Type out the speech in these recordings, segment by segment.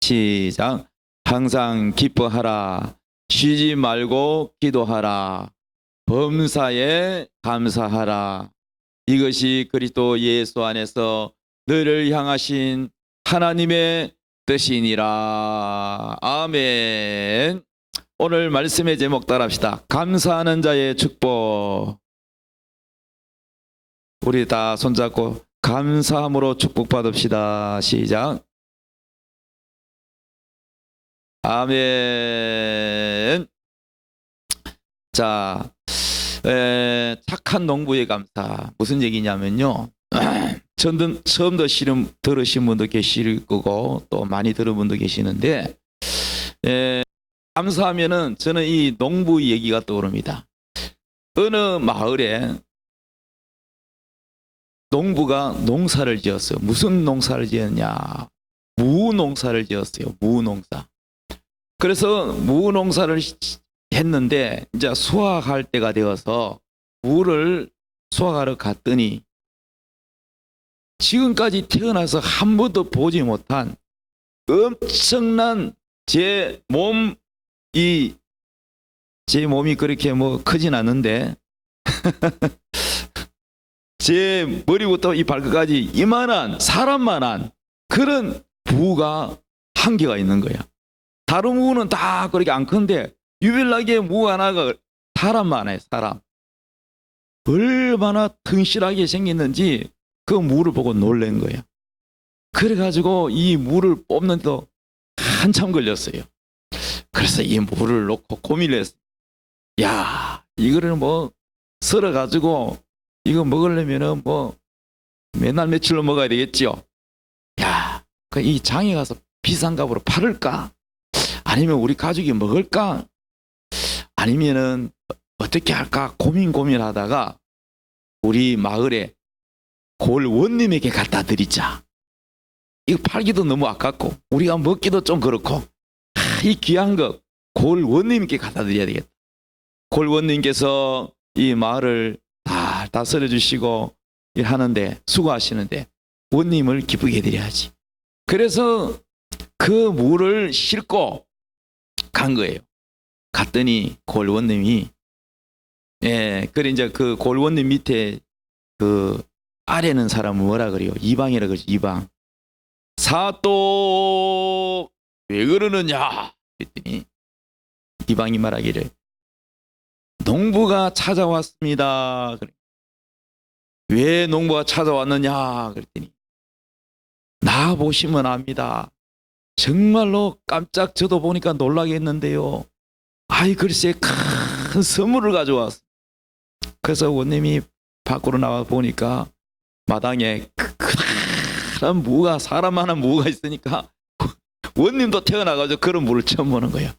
시작. 항상 기뻐하라. 쉬지 말고 기도하라. 범사에 감사하라. 이것이 그리스도 예수 안에서 너를 향하신 하나님의 뜻이니라. 아멘. 오늘 말씀의 제목 따라합시다. 감사하는 자의 축복. 우리 다 손잡고 감사함으로 축복받읍시다. 시작. 아멘. 자, 착한 농부의 감사. 무슨 얘기냐면요. 처음 들으신 분도 계실 거고 또 많이 들은 분도 계시는데 감사하면은 저는 이 농부 얘기가 떠오릅니다. 어느 마을에 농부가 농사를 지었어요. 무슨 농사를 지었냐? 무농사를 지었어요. 무농사. 그래서 무농사를 했는데 이제 수확할 때가 되어서 무를 수확하러 갔더니 지금까지 태어나서 한 번도 보지 못한 엄청난 제 몸이 그렇게 뭐 크진 않는데 제 머리부터 이 발끝까지 이만한 사람만한 그런 무가 한 개가 있는 거야. 다른 무는 다 그렇게 안 큰데 유별나게 무 하나가 사람만 해. 사람. 얼마나 튼실하게 생겼는지 그 무를 보고 놀란 거야. 그래가지고 이 무를 뽑는데도 한참 걸렸어요. 그래서 이 무를 놓고 고민을 했어요. 야, 이거를 뭐 썰어가지고 이거 먹으려면은 뭐 맨날 며칠로 먹어야 되겠죠. 야, 이 장에 가서 비싼 값으로 팔을까? 아니면 우리 가족이 먹을까? 아니면은 어떻게 할까? 고민하다가 우리 마을에 골원님에게 갖다 드리자. 이거 팔기도 너무 아깝고 우리가 먹기도 좀 그렇고 이 귀한 거 골원님께 갖다 드려야 되겠다. 골원님께서 이 마을을 다 썰어주시고 하는데 수고하시는데 원님을 기쁘게 해드려야지. 그래서 그 무를 싣고 간 거예요. 갔더니 골원님이 그래 이제 그 골원님 밑에 그 아래는 사람은 뭐라 그래요? 이방이라 그러지. 이방. 사또 왜 그러느냐? 그랬더니 이방이 말하기를 농부가 찾아왔습니다. 그래. 왜 농부가 찾아왔느냐? 그랬더니 나 보시면 압니다. 정말로 깜짝 저도 보니까 놀라겠는데요. 아이 글쎄 큰 선물을 가져왔어. 그래서 원님이 밖으로 나와 보니까 마당에 큰 무가 사람만한 무가 있으니까 원님도 태어나가지고 그런 무를 처음 보는 거야.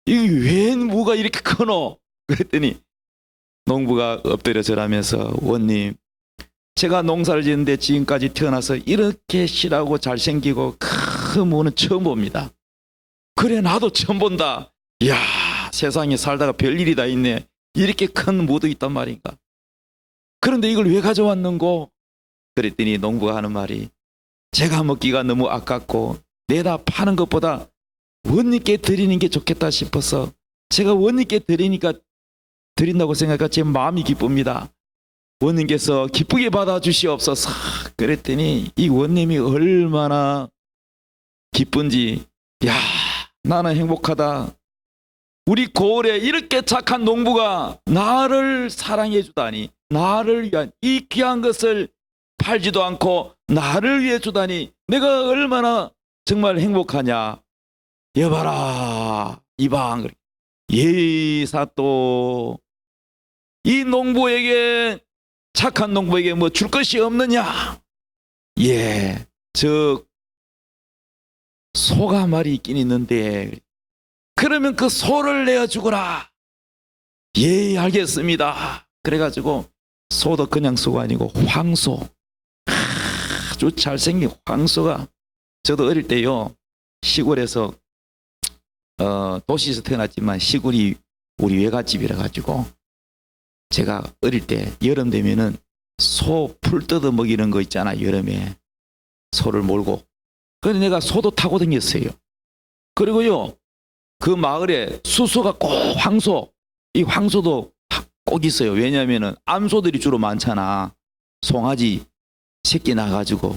이게 웬 무가 이렇게 크노? 그랬더니 농부가 엎드려 절하면서 원님 제가 농사를 짓는데 지금까지 태어나서 이렇게 실하고 잘생기고 큰 무는 처음 봅니다. 그래 나도 처음 본다. 이야 세상에 살다가 별일이 다 있네. 이렇게 큰 무도 있단 말인가. 그런데 이걸 왜 가져왔는고? 그랬더니 농부가 하는 말이 제가 먹기가 너무 아깝고 내다 파는 것보다 원님께 드리는 게 좋겠다 싶어서 제가 원님께 드린다고 생각하니까 제 마음이 기쁩니다. 원님께서 기쁘게 받아주시옵소서. 그랬더니 이 원님이 얼마나 기쁜지 야 나는 행복하다. 우리 고을에 이렇게 착한 농부가 나를 사랑해 주다니 나를 위한 이 귀한 것을 팔지도 않고 나를 위해 주다니 내가 얼마나 정말 행복하냐. 여봐라 이방 예사또 이 농부에게 착한 농부에게 뭐 줄 것이 없느냐. 예, 저 소가 한 마리 있긴 있는데 그러면 그 소를 내어 주거라. 예, 알겠습니다. 그래가지고 소도 그냥 소가 아니고 황소, 아주 잘생긴 황소가 저도 어릴 때요 시골에서 도시에서 태어났지만 시골이 우리 외갓집이라 가지고 제가 어릴 때 여름 되면은 소 풀 뜯어 먹이는 거 있잖아. 여름에 소를 몰고 그래서 내가 소도 타고 다녔어요. 그리고요, 그 마을에 수소가 꼭 황소, 이 황소도 꼭 있어요. 왜냐하면은 암소들이 주로 많잖아. 송아지 새끼 나가지고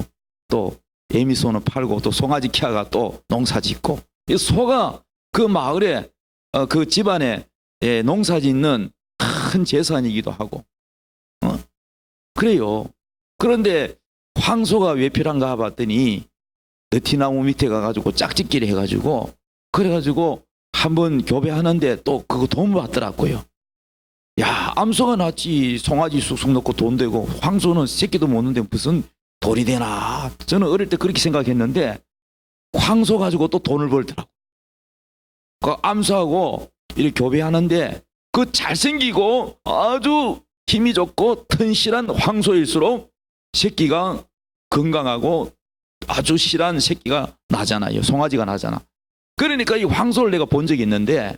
또 애미소는 팔고 또 송아지 키아가 또 농사 짓고, 이 소가 그 마을에 그 집안에 농사 짓는 큰 재산이기도 하고, 그래요. 그런데 황소가 왜 필요한가 봤더니 느티나무 밑에 가가지고 짝짓기를 해가지고, 그래가지고 한번 교배하는데 또 그거 돈 받더라고요. 야, 암소가 낫지. 송아지 쑥쑥 넣고 돈 되고, 황소는 새끼도 못 넣는데 무슨 돈이 되나. 저는 어릴 때 그렇게 생각했는데 황소 가지고 또 돈을 벌더라고. 그 암소하고 이렇게 교배하는데 그 잘생기고 아주 힘이 좋고 튼실한 황소일수록 새끼가 건강하고 아주 실한 새끼가 나잖아요. 송아지가 나잖아. 그러니까 이 황소를 내가 본 적이 있는데,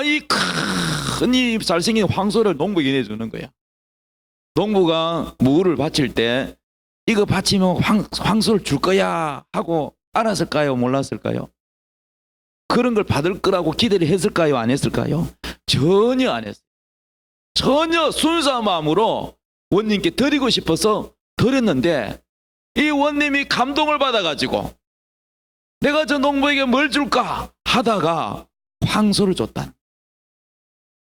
이 큰 이 잘생긴 황소를 농부에게 내주는 거야. 농부가 무를 바칠 때 이거 바치면 황소를 줄 거야 하고 알았을까요? 몰랐을까요? 그런 걸 받을 거라고 기대를 했을까요? 안 했을까요? 전혀 안 했어요. 전혀 순수한 마음으로 원님께 드리고 싶어서 드렸는데, 이 원님이 감동을 받아가지고 내가 저 농부에게 뭘 줄까 하다가 황소를 줬다는.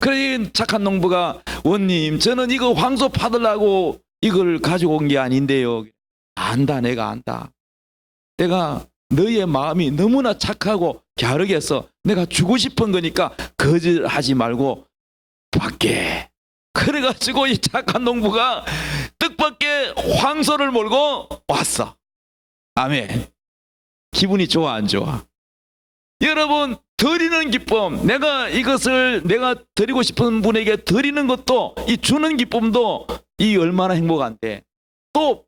그래, 착한 농부가 원님, 저는 이거 황소 받으려고 이걸 가지고 온 게 아닌데요. 안다, 내가 안다. 내가 너의 마음이 너무나 착하고 갸륵해서 내가 주고 싶은 거니까 거절하지 말고 받게. 그래가지고 이 착한 농부가 뜻밖의 황소를 몰고 왔어. 아멘. 기분이 좋아, 안 좋아? 여러분, 드리는 기쁨, 내가 이것을 내가 드리고 싶은 분에게 드리는 것도, 이 주는 기쁨도 이 얼마나 행복한데, 또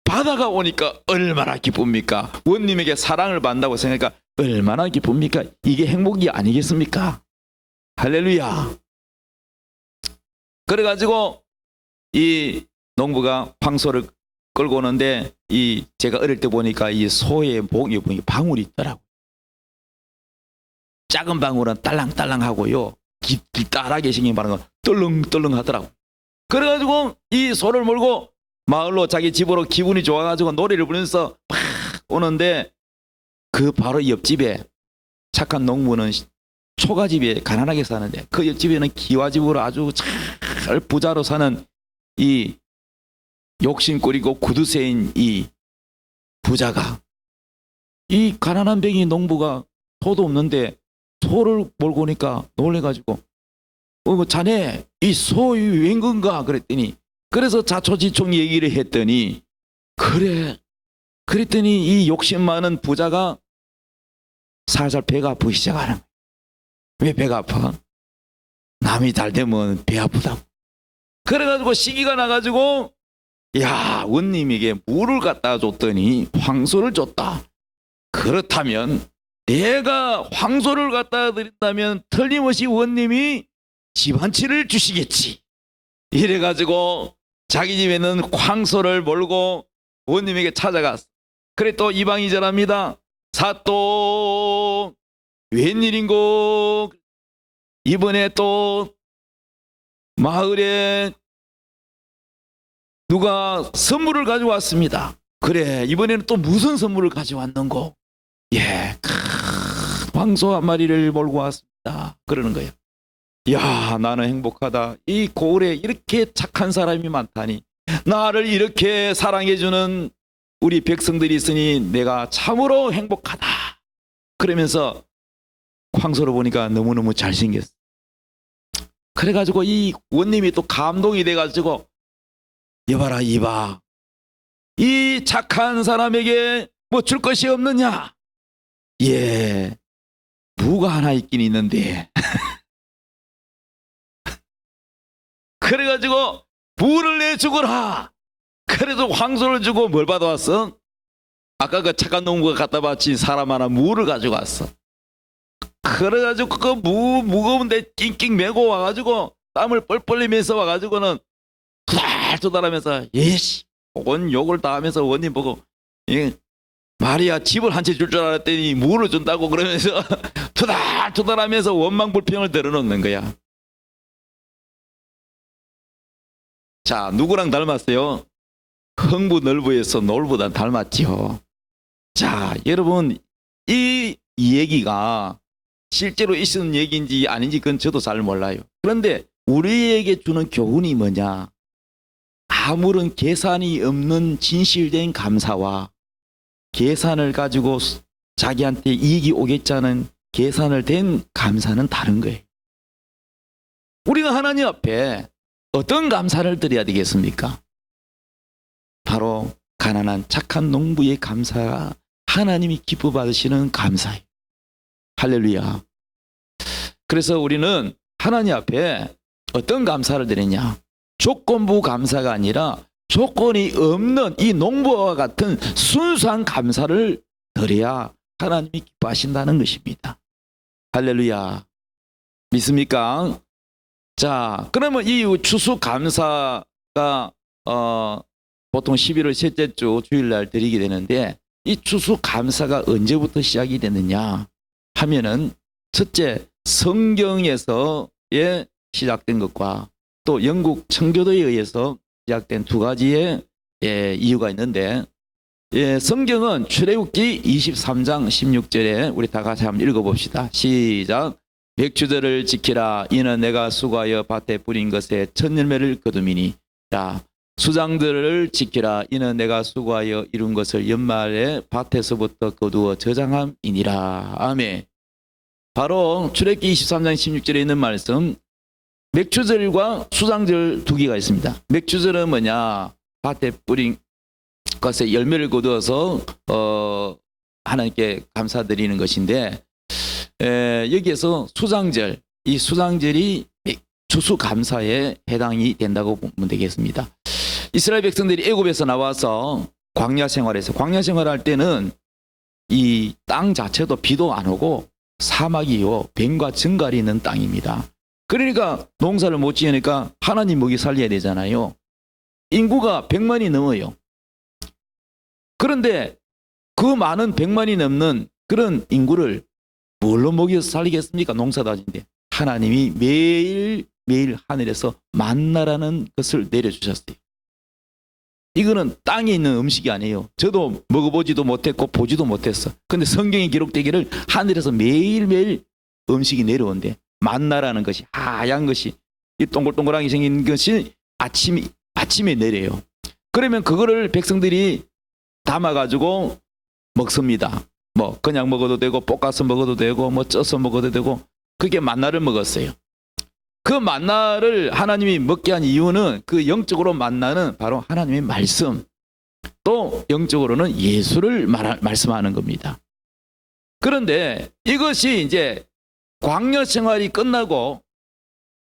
바다가 오니까 얼마나 기쁩니까? 원님에게 사랑을 받는다고 생각하니까 얼마나 기쁩니까? 이게 행복이 아니겠습니까? 할렐루야. 그래가지고 이 농부가 황소를 끌고 오는데, 이 제가 어릴 때 보니까 이 소의 목에 보니까 방울이 있더라고. 작은 방울은 딸랑딸랑하고요, 깊다랗게 생긴 방울은 떨렁떨렁 하더라고. 그래가지고 이 소를 몰고 마을로 자기 집으로 기분이 좋아가지고 노래를 부르면서 막 오는데, 그 바로 옆집에 착한 농부는 초가집에 가난하게 사는데, 그 옆집에는 기와집으로 아주 잘 부자로 사는 이 욕심꾸리고 구두쇠인 이 부자가, 이 가난한 병이 농부가 소도 없는데 소를 몰고 오니까 놀래가지고, 자네 이 소이 웬 건가 그랬더니, 그래서 자초지종 얘기를 했더니, 그랬더니 이 욕심 많은 부자가 살살 배가 아프기 시작하는 거예요. 왜 배가 아파? 남이 잘 되면 배 아프다고. 그래가지고 시기가 나가지고, 야, 원님에게 물을 갖다 줬더니 황소를 줬다. 그렇다면 내가 황소를 갖다 드린다면 틀림없이 원님이 집안치를 주시겠지. 이래가지고 자기 집에는 황소를 몰고 원님에게 찾아갔어. 그래, 또 이방이절합니다. 사또 웬일인고? 이번에 또 마을에 누가 선물을 가져왔습니다. 그래, 이번에는 또 무슨 선물을 가져왔는고? 예, 황소 한 마리를 몰고 왔습니다. 그러는 거예요. 야, 나는 행복하다. 이 고을에 이렇게 착한 사람이 많다니, 나를 이렇게 사랑해주는 우리 백성들이 있으니 내가 참으로 행복하다. 그러면서 황소를 보니까 너무너무 잘생겼어. 그래가지고 이 원님이 또 감동이 돼가지고, 여봐라 이봐, 이 착한 사람에게 뭐 줄 것이 없느냐? 예, 무가 하나 있긴 있는데 그래가지고 무를 내주거라. 그래서 황소를 주고 뭘 받아왔어? 아까 그 착한 농부가 갖다 바친 사람 하나 무를 가지고 왔어. 그래가지고 그 무거운데 낑낑 메고 와가지고 땀을 뻘뻘 흘리면서 와가지고는 투달투달하면서, 예씨, 혹은 욕을 다 하면서 원님 보고, 예, 말이야 집을 한 채 줄 줄 알았더니 물을 준다고 그러면서 투덜투덜하면서 원망불평을 들어놓는 거야. 자, 누구랑 닮았어요? 흥부널부에서 놀보다 닮았지요. 자, 여러분 이 얘기가 실제로 있었는 얘기인지 아닌지 그건 저도 잘 몰라요. 그런데 우리에게 주는 교훈이 뭐냐? 아무런 계산이 없는 진실된 감사와 계산을 가지고 자기한테 이익이 오겠자는 계산을 된 감사는 다른 거예요. 우리는 하나님 앞에 어떤 감사를 드려야 되겠습니까? 바로 가난한 착한 농부의 감사가 하나님이 기뻐 받으시는 감사예요. 할렐루야. 그래서 우리는 하나님 앞에 어떤 감사를 드리냐? 조건부 감사가 아니라 조건이 없는 이 농부와 같은 순수한 감사를 드려야 하나님이 기뻐하신다는 것입니다. 할렐루야. 믿습니까? 자, 그러면 이 추수감사가 보통 11월 셋째 주 주일날 드리게 되는데 이 추수감사가 언제부터 시작이 되느냐 하면은 첫째 성경에서의 시작된 것과 또 영국 청교도에 의해서 시작된 두 가지의 이유가 있는데 성경은 출애굽기 23장 16절에 우리 다 같이 한번 읽어봅시다. 시작. 맥추절을 지키라. 이는 내가 수고하여 밭에 뿌린 것에 첫 열매를 거두미니. 자, 수장들을 지키라. 이는 내가 수고하여 이룬 것을 연말에 밭에서부터 거두어 저장함이니라. 아멘. 바로 출애굽기 23장 16절에 있는 말씀, 맥추절과 수장절 두 개가 있습니다. 맥추절은 뭐냐? 밭에 뿌린 것에 열매를 거두어서 하나님께 감사드리는 것인데 여기에서 수장절, 이 수장절이 추수감사에 해당이 된다고 보면 되겠습니다. 이스라엘 백성들이 애굽에서 나와서 광야 생활할 때는 이 땅 자체도 비도 안 오고 사막이요 뱀과 정갈이 있는 땅입니다. 그러니까 농사를 못 지으니까 하나님 먹이 살려야 되잖아요. 인구가 100만이 넘어요. 그런데 그 많은 100만이 넘는 그런 인구를 뭘로 먹여서 살리겠습니까? 농사도 아닌데. 하나님이 매일매일 하늘에서 만나라는 것을 내려주셨어요. 이거는 땅에 있는 음식이 아니에요. 저도 먹어보지도 못했고 보지도 못했어. 근데 성경에 기록되기를 하늘에서 매일매일 음식이 내려온대. 만나라는 것이 하얀 것이 이 동글동글하게 생긴 것이 아침에 내려요. 그러면 그거를 백성들이 담아가지고 먹습니다. 뭐 그냥 먹어도 되고 볶아서 먹어도 되고 뭐 쪄서 먹어도 되고 그게 만나를 먹었어요. 그 만나를 하나님이 먹게 한 이유는 그 영적으로 만나는 바로 하나님의 말씀, 또 영적으로는 예수를 말씀하는 겁니다. 그런데 이것이 이제 광야 생활이 끝나고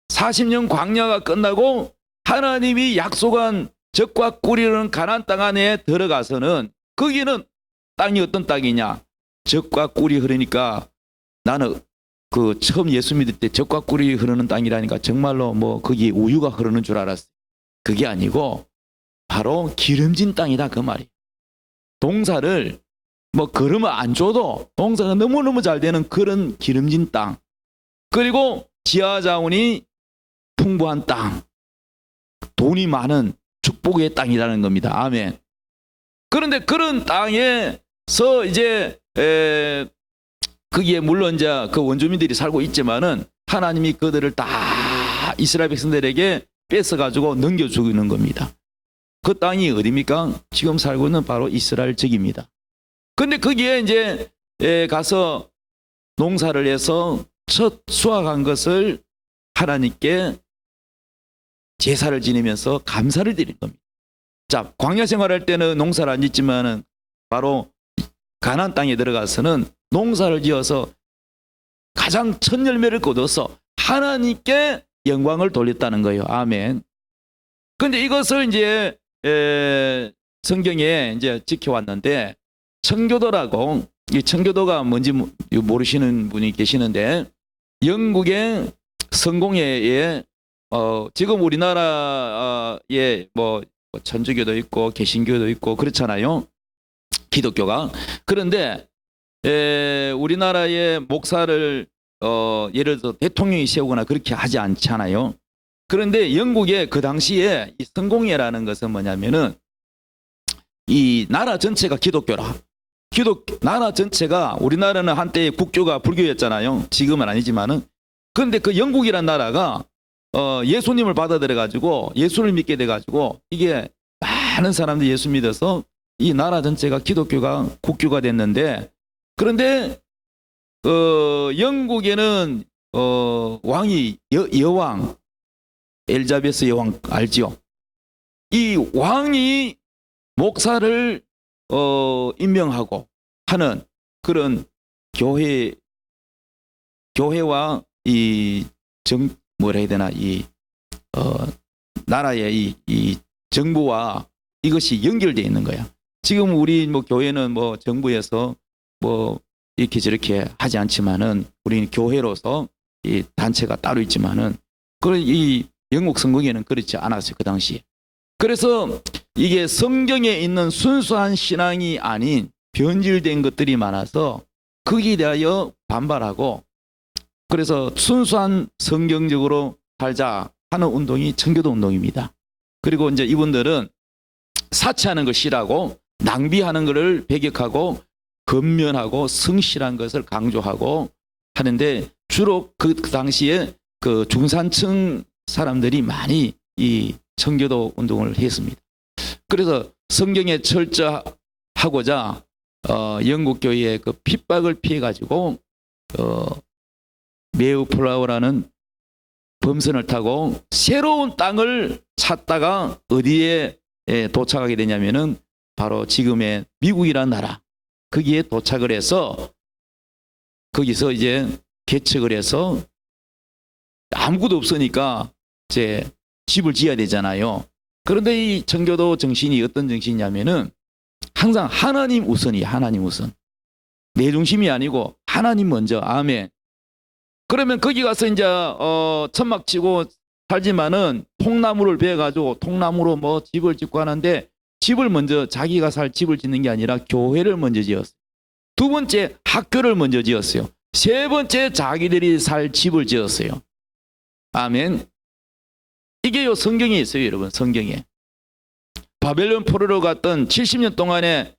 40년 광야가 끝나고 하나님이 약속한 젖과 꿀이 흐르는 가나안 땅 안에 들어가서는 거기는 땅이 어떤 땅이냐? 젖과 꿀이 흐르니까 나는 그 처음 예수 믿을 때 젖과 꿀이 흐르는 땅이라니까 정말로 뭐 거기에 우유가 흐르는 줄 알았어요. 그게 아니고 바로 기름진 땅이다 그 말이에요. 동사를 뭐 걸으면 안 줘도 동사가 너무너무 잘 되는 그런 기름진 땅. 그리고 지하 자원이 풍부한 땅. 돈이 많은 축복의 땅이라는 겁니다. 아멘. 그런데 그런 땅에서 이제 거기에 물론 이제 그 원주민들이 살고 있지만은 하나님이 그들을 다 이스라엘 백성들에게 뺏어가지고 넘겨주는 겁니다. 그 땅이 어디입니까? 지금 살고 있는 바로 이스라엘 적입니다. 근데 거기에 이제 가서 농사를 해서 첫 수확한 것을 하나님께 제사를 지내면서 감사를 드리는 겁니다. 자, 광야 생활할 때는 농사를 안 짓지만은 바로 가나안 땅에 들어가서는 농사를 지어서 가장 첫 열매를 거둬서 하나님께 영광을 돌렸다는 거예요. 아멘. 근데 이것을 이제 성경에 이제 지켜왔는데 청교도라고, 이 청교도가 뭔지 모르시는 분이 계시는데 영국의 성공회에 지금 우리나라에 뭐 천주교도 있고 개신교도 있고 그렇잖아요. 기독교가. 그런데 우리나라의 목사를 예를 들어 대통령이 세우거나 그렇게 하지 않잖아요. 그런데 영국의 그 당시에 이 성공회라는 것은 뭐냐면은 이 나라 전체가 기독교라. 나라 전체가, 우리나라는 한때 국교가 불교였잖아요. 지금은 아니지만은. 그런데 그 영국이란 나라가 예수님을 받아들여 가지고 예수를 믿게 돼 가지고 이게 많은 사람들이 예수 믿어서 이 나라 전체가 기독교가 국교가 됐는데, 그런데 영국에는 왕이 여왕 엘자베스 여왕 알지요? 이 왕이 목사를 임명하고 하는 그런 교회와 이 뭐라 해야 되나, 이 나라의 이 정부와 이것이 연결되어 있는 거야. 지금 우리 뭐 교회는 뭐 정부에서 뭐 이렇게 저렇게 하지 않지만은 우리는 교회로서 이 단체가 따로 있지만은 이 영국 성공회는 그렇지 않았어요, 그 당시에. 그래서 이게 성경에 있는 순수한 신앙이 아닌 변질된 것들이 많아서 거기에 대하여 반발하고, 그래서 순수한 성경적으로 살자 하는 운동이 청교도 운동입니다. 그리고 이제 이분들은 사치하는 걸 싫어하고 낭비하는 것을 배격하고 근면하고 성실한 것을 강조하고 하는데, 주로 그 당시에 그 중산층 사람들이 많이 이 청교도 운동을 했습니다. 그래서 성경에 철저하고자 영국 교회의 그 핍박을 피해 가지고 메이플라워라는 범선을 타고 새로운 땅을 찾다가 어디에 도착하게 되냐면은 바로 지금의 미국이라는 나라, 거기에 도착을 해서 거기서 이제 개척을 해서 아무것도 없으니까 이제 집을 지어야 되잖아요. 그런데 이 청교도 정신이 어떤 정신이냐면은 항상 하나님 우선이에요. 하나님 우선. 내 중심이 아니고 하나님 먼저. 아멘. 그러면 거기 가서 이제 천막 치고 살지만은 통나무를 베어가지고 통나무로 뭐 집을 짓고 하는데, 집을 먼저 자기가 살 집을 짓는 게 아니라 교회를 먼저 지었어요. 두 번째 학교를 먼저 지었어요. 세 번째 자기들이 살 집을 지었어요. 아멘. 이게요 성경에 있어요, 여러분. 성경에 바벨론 포로로 갔던 70년 동안에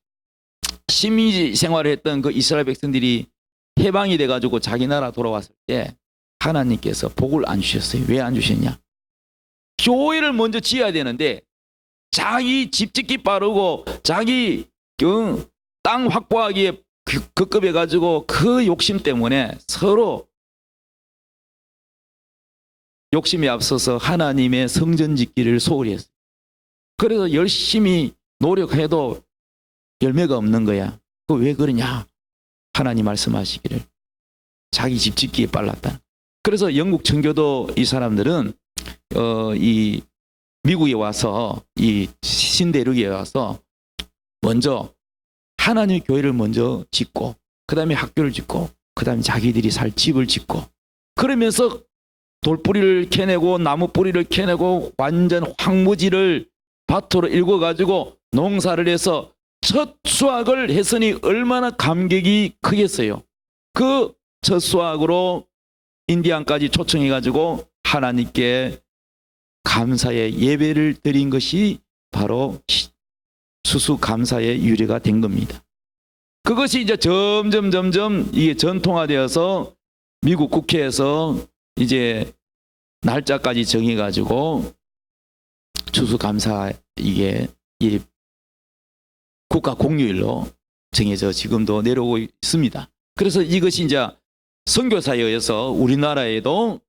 식민지 생활을 했던 그 이스라엘 백성들이 해방이 돼가지고 자기 나라 돌아왔을 때 하나님께서 복을 안 주셨어요. 왜 안 주셨냐? 교회를 먼저 지어야 되는데 자기 집 짓기 빠르고 자기 땅 확보하기에 급급해가지고 그 욕심 때문에 서로 욕심이 앞서서 하나님의 성전 짓기를 소홀히 했어요. 그래서 열심히 노력해도 열매가 없는 거야. 그 왜 그러냐? 하나님 말씀하시기를 자기 집 짓기에 빨랐다. 그래서 영국 청교도 이 사람들은 이 미국에 와서 이 신대륙에 와서 먼저 하나님의 교회를 먼저 짓고, 그 다음에 학교를 짓고, 그 다음에 자기들이 살 집을 짓고, 그러면서 돌뿌리를 캐내고 나무 뿌리를 캐내고 완전 황무지를 밭으로 일궈가지고 농사를 해서 첫 수확을 했으니 얼마나 감격이 크겠어요. 그 첫 수확으로 인디안까지 초청해가지고 하나님께 감사의 예배를 드린 것이 바로 수수감사의 유래가 된 겁니다. 그것이 이제 점점 이게 전통화되어서 미국 국회에서 이제 날짜까지 정해가지고 추수감사 이게 이 국가 공휴일로 정해져 지금도 내려오고 있습니다. 그래서 이것이 이제 선교사에 의해서 우리나라에도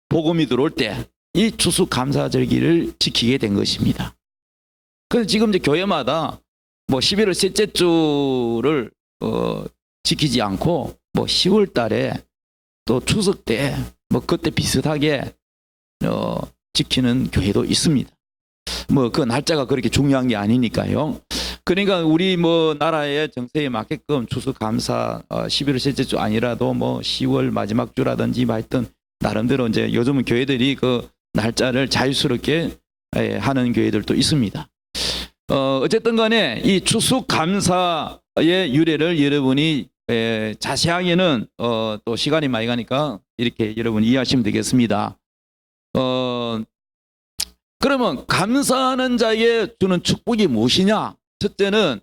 복음이 들어올 때 이 추수감사절기를 지키게 된 것입니다. 그래서 지금 이제 교회마다 뭐 11월 셋째 주를 지키지 않고 뭐 10월 달에 또 추석 때 뭐 그때 비슷하게 지키는 교회도 있습니다. 뭐 그 날짜가 그렇게 중요한 게 아니니까요. 그러니까 우리 뭐 나라의 정세에 맞게끔 추수감사 11월 셋째 주 아니라도 뭐 10월 마지막 주라든지 하여튼 나름대로 이제 요즘은 교회들이 그 날짜를 자유스럽게 하는 교회들도 있습니다. 어쨌든 간에 이 추수감사 유래를 여러분이 자세하게는 또 시간이 많이 가니까 이렇게 여러분 이해하시면 되겠습니다. 그러면 감사하는 자에게 주는 축복이 무엇이냐? 첫째는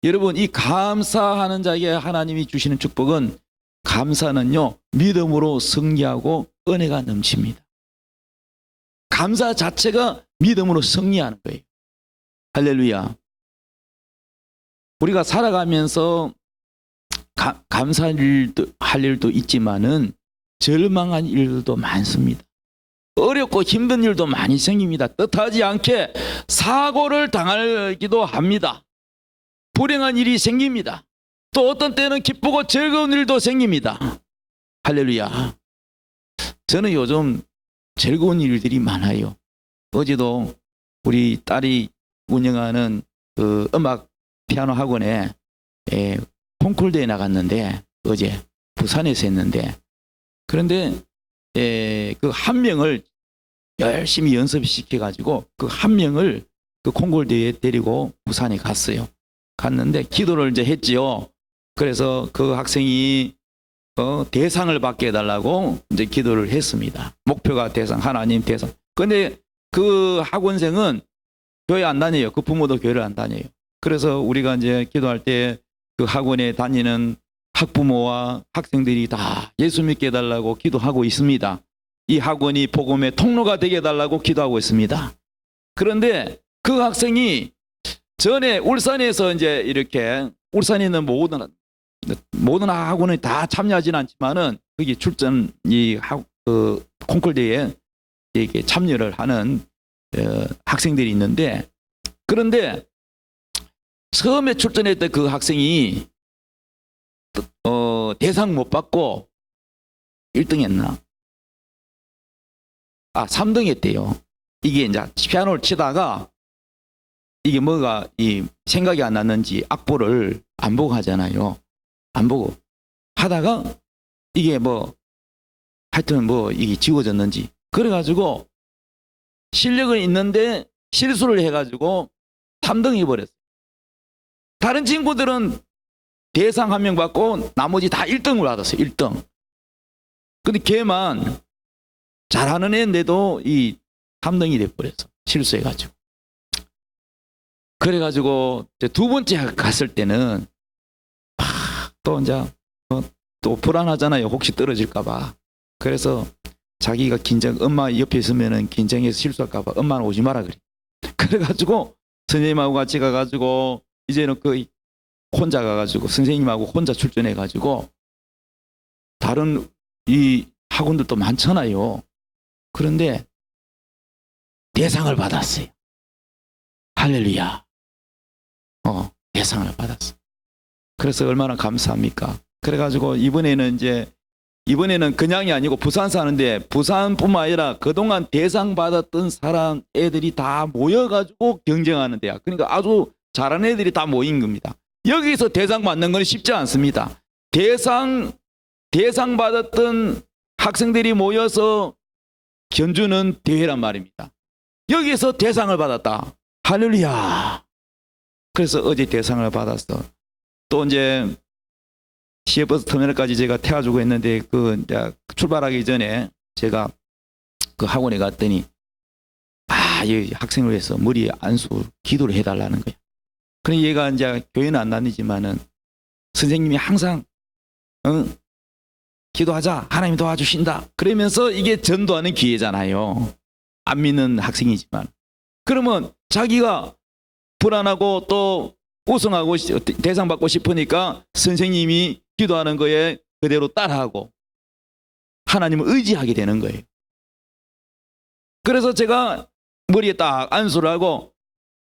여러분 이 감사하는 자에게 하나님이 주시는 축복은, 감사는요 믿음으로 승리하고 은혜가 넘칩니다. 감사 자체가 믿음으로 승리하는 거예요. 할렐루야. 우리가 살아가면서 감사할 일도 있지만은 절망한 일들도 많습니다. 어렵고 힘든 일도 많이 생깁니다. 뜻하지 않게 사고를 당하기도 합니다. 불행한 일이 생깁니다. 또 어떤 때는 기쁘고 즐거운 일도 생깁니다. 할렐루야. 저는 요즘 즐거운 일들이 많아요. 어제도 우리 딸이 운영하는 그 음악 피아노 학원에 콩쿨대회 나갔는데, 어제 부산에서 했는데, 그런데 그 한 명을 열심히 연습시켜가지고 그 한 명을 그 콩쿨대회에 데리고 부산에 갔어요. 갔는데 기도를 이제 했지요. 그래서 그 학생이 대상을 받게 해달라고 이제 기도를 했습니다. 목표가 대상, 하나님 대상. 근데 그 학원생은 교회 안 다녀요. 그 부모도 교회를 안 다녀요. 그래서 우리가 이제 기도할 때 그 학원에 다니는 학부모와 학생들이 다 예수 믿게 해달라고 기도하고 있습니다. 이 학원이 복음의 통로가 되게 해달라고 기도하고 있습니다. 그런데 그 학생이 전에 울산에서 이제 이렇게, 울산에 있는 모든 학원에 다 참여하지는 않지만은 거기 출전 그 콩쿨대회에 이렇게 참여를 하는 학생들이 있는데, 그런데 처음에 출전했던 그 학생이 대상 못 받고 1등 했나? 3등 했대요. 이게 이제 피아노를 치다가 이게 뭐가 생각이 안 났는지 악보를 안 보고 하잖아요. 안 보고 하다가 이게 하여튼 이게 지워졌는지, 그래가지고 실력은 있는데 실수를 해가지고 3등 해버렸어요. 다른 친구들은 대상 1명 받고 나머지 다 1등을 받았어요. 1등. 근데 걔만 잘하는 애인데도 3등이 돼버렸어. 실수해가지고. 그래가지고 두 번째 갔을 때는 또 이제 또 불안하잖아요. 혹시 떨어질까봐. 그래서 자기가 엄마 옆에 있으면은 긴장해서 실수할까봐 엄마는 오지 마라 그래. 그래가지고 선생님하고 같이 가가지고 이제는 혼자 가가지고 선생님하고 혼자 출전해가지고, 다른 이 학원들도 많잖아요. 그런데 대상을 받았어요. 할렐루야. 대상을 받았어. 그래서 얼마나 감사합니까? 그래가지고 이번에는 그냥이 아니고 부산 사는데, 부산뿐만 아니라 그동안 대상 받았던 사람 애들이 다 모여가지고 경쟁하는 데야. 그러니까 아주 잘하는 애들이 다 모인 겁니다. 여기서 대상 받는 건 쉽지 않습니다. 대상 받았던 학생들이 모여서 견주는 대회란 말입니다. 여기서 대상을 받았다. 할렐루야. 그래서 어제 대상을 받았어. 또 이제 시외버스 터미널까지 제가 태워주고 했는데, 이제 출발하기 전에 제가 그 학원에 갔더니 이 학생을 위해서 머리에 안수 기도를 해달라는 거야. 그래, 얘가 이제 교회는 안 다니지만은 선생님이 항상 기도하자, 하나님이 도와주신다 그러면서, 이게 전도하는 기회잖아요. 안 믿는 학생이지만. 그러면 자기가 불안하고 또 우승하고 대상 받고 싶으니까 선생님이 기도하는 거에 그대로 따라하고 하나님을 의지하게 되는 거예요. 그래서 제가 머리에 딱 안수를 하고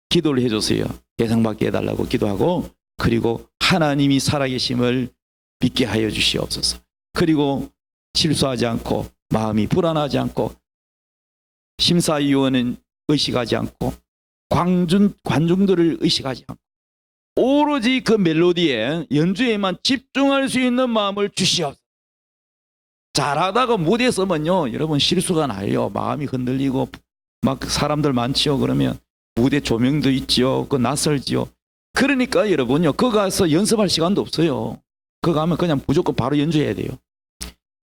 기도를 해줬어요. 대상 받게 해달라고 기도하고, 그리고 하나님이 살아계심을 믿게 하여 주시옵소서. 그리고 실수하지 않고, 마음이 불안하지 않고, 심사위원은 의식하지 않고, 관중들을 의식하지 않고, 오로지 그 멜로디에, 연주에만 집중할 수 있는 마음을 주시옵소서. 잘하다가 무대에 서면요, 여러분 실수가 나요. 마음이 흔들리고 막 사람들 많지요. 그러면 무대 조명도 있지요. 그 낯설지요. 그러니까 여러분요, 거기 가서 연습할 시간도 없어요. 거기 가면 그냥 무조건 바로 연주해야 돼요.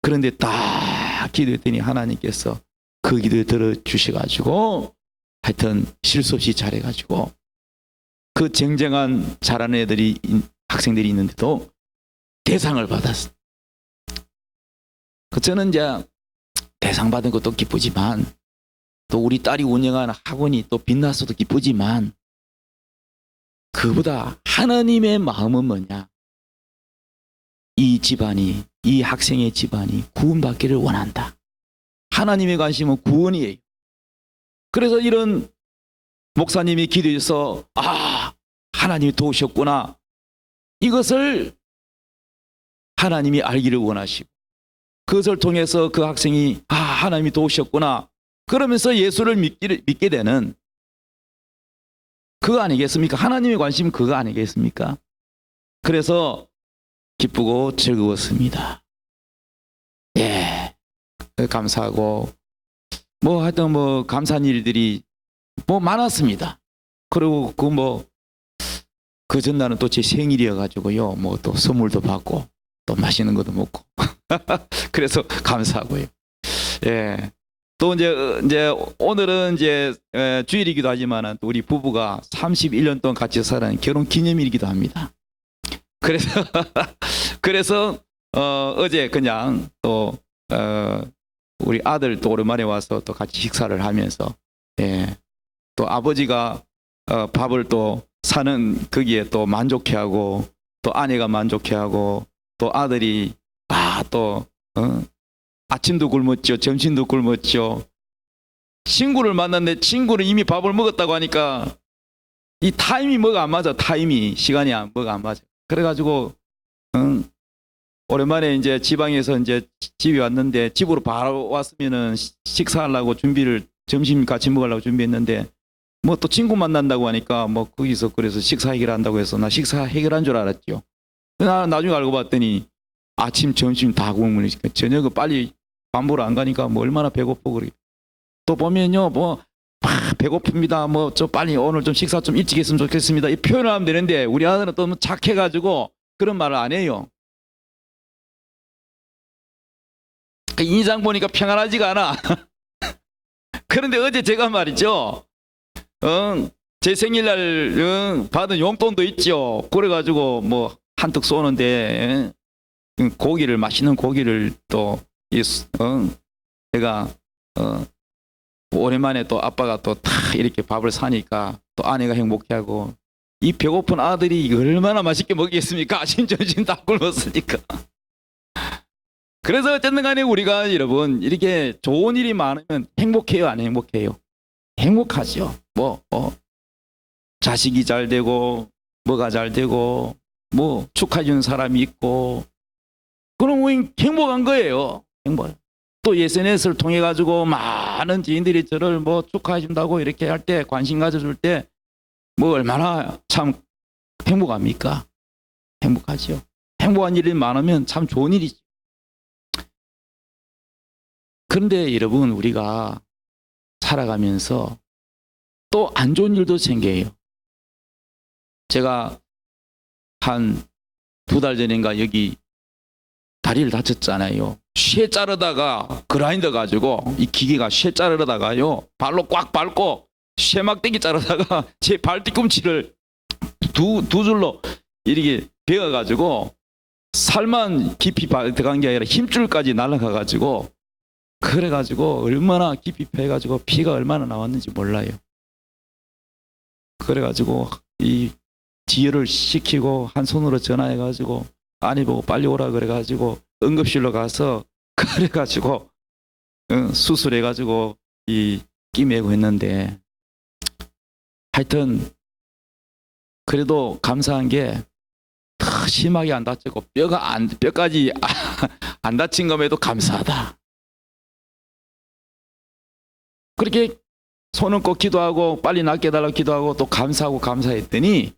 그런데 딱 기도했더니 하나님께서 그 기도에 들어주셔가지고 하여튼 실수 없이 잘해가지고 그 쟁쟁한 잘하는 애들이 학생들이 있는데도 대상을 받았어. 저는 이제 대상 받은 것도 기쁘지만 또 우리 딸이 운영하는 학원이 또 빛났어도 기쁘지만 그보다 하나님의 마음은 뭐냐? 이 집안이, 이 학생의 집안이 구원받기를 원한다. 하나님의 관심은 구원이에요. 그래서 이런 목사님이 기도해서 하나님이 도우셨구나. 이것을 하나님이 알기를 원하시고 그것을 통해서 그 학생이 하나님이 도우셨구나. 그러면서 예수를 믿게 되는 그거 아니겠습니까? 하나님의 관심은 그거 아니겠습니까? 그래서 기쁘고 즐거웠습니다. 예, 감사하고 하여튼 감사한 일들이 많았습니다. 그리고 그 전날은 또 제 생일이어가지고요, 또 선물도 받고 또 맛있는 것도 먹고 그래서 감사하고요. 예. 또 이제 오늘은 주일이기도 하지만 또 우리 부부가 31년 동안 같이 살아는 결혼 기념일이기도 합니다. 그래서 어제 그냥 또 우리 아들 또 오랜만에 와서 또 같이 식사를 하면서 또 아버지가 밥을 또 사는 거기에 또 만족해하고 또 아내가 만족해하고 또 아들이 또 아침도 굶었죠. 점심도 굶었죠. 친구를 만났는데 친구는 이미 밥을 먹었다고 하니까 이 타임이 뭐가 안 맞아. 시간이 뭐가 안 맞아. 그래가지고 오랜만에 이제 지방에서 이제 집에 왔는데 집으로 바로 왔으면은 식사하려고 점심 같이 먹으려고 준비했는데 또 친구 만난다고 하니까 거기서 그래서 식사 해결한다고 해서 나 식사 해결한 줄 알았죠. 나 나중에 알고 봤더니 아침, 점심 다 굶으니까 저녁은 빨리 밥 먹으러 안 가니까 얼마나 배고프고 그래. 또 보면요, 배고픕니다. 좀 빨리 오늘 좀 식사 좀 일찍 했으면 좋겠습니다. 이 표현을 하면 되는데 우리 아들은 또 착해가지고 그런 말을 안 해요. 인상 보니까 평안하지가 않아. 그런데 어제 제가 말이죠, 제 생일날 받은 용돈도 있죠. 그래가지고 한턱 쏘는데 맛있는 고기를 또 제가 오랜만에 또 아빠가 또 다 이렇게 밥을 사니까 또 아내가 행복해하고 이 배고픈 아들이 얼마나 맛있게 먹겠습니까? 아침 점심 다 굶었으니까. 그래서 어쨌든 간에 우리가 여러분 이렇게 좋은 일이 많으면 행복해요, 안 행복해요? 행복하죠. 자식이 잘 되고 뭐가 잘 되고 축하해 주는 사람이 있고 그럼 행복한 거예요. 행복. 또 SNS를 통해 가지고 많은 지인들이 저를 축하해 준다고 이렇게 할 때 관심 가져줄 때 얼마나 참 행복합니까? 행복하죠. 행복한 일이 많으면 참 좋은 일이죠. 그런데 여러분 우리가 살아가면서 또 안 좋은 일도 생겨요. 제가 한 2달 전인가 여기 다리를 다쳤잖아요. 쇠 자르다가 그라인더 가지고 이 기계가 쇠 자르다가요 발로 꽉 밟고 쇠 막대기 자르다가 제 발 뒤꿈치를 두 줄로 이렇게 베어 가지고 살만 깊이 들어간 게 아니라 힘줄까지 날아가 가지고 그래 가지고 얼마나 깊이 패 가지고 피가 얼마나 나왔는지 몰라요. 그래 가지고 이 지혈을 시키고 한 손으로 전화해 가지고 아내 보고 빨리 오라 그래 가지고 응급실로 가서 그래 가지고 수술해 가지고 이 끼매고 했는데 하여튼 그래도 감사한 게 더 심하게 안 다쳤고 뼈까지 안 다친 것에도 감사하다. 그렇게 손을 꼭 기도하고 빨리 낫게 해달라고 기도하고 또 감사하고 감사했더니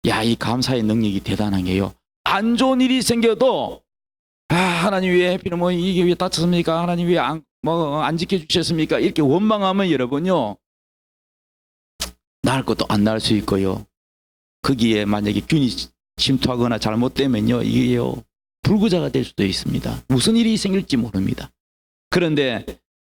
이 감사의 능력이 대단한 게요. 안 좋은 일이 생겨도 하나님 왜 하필 이게 왜 다쳤습니까? 하나님 왜 안 지켜주셨습니까? 이렇게 원망하면 여러분요 나을 것도 안 나을 수 있고요. 거기에 만약에 균이 침투하거나 잘못되면요, 이게요, 불구자가 될 수도 있습니다. 무슨 일이 생길지 모릅니다. 그런데